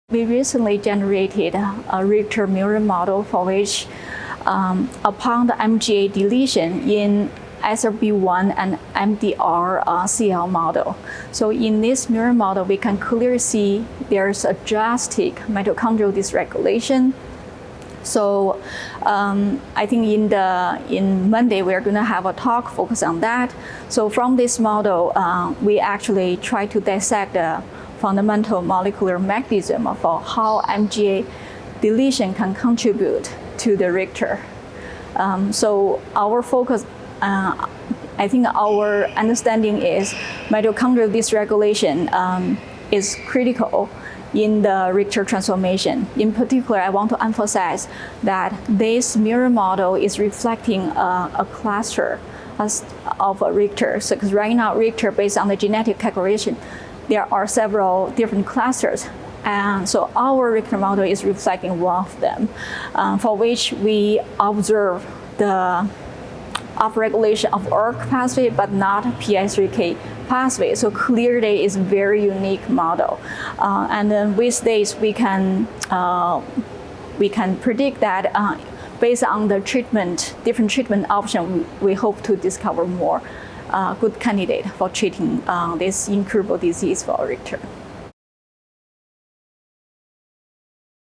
We recently generated a Richter murine model for which upon the MGA deletion in SRB1 and MDR-CL model. So in this murine model, we can clearly see there's a drastic mitochondrial dysregulation. So I think in Monday, we're going to have a talk focused on that. So from this model, we actually try to dissect the fundamental molecular mechanism of how MGA deletion can contribute to the Richter. So our focus, I think our understanding is mitochondrial dysregulation is critical in the Richter transformation. In particular, I want to emphasize that this mirror model is reflecting a cluster of Richter. So, because right now, Richter, based on the genetic calculation, there are several different clusters. And so our Richter model is reflecting one of them, for which we observe the upregulation of ERK pathway, but not PI3K pathway. So clearly it's a very unique model. And then with this, we can predict that based on the different treatment option, we hope to discover more good candidate for treating this incurable disease for Richter.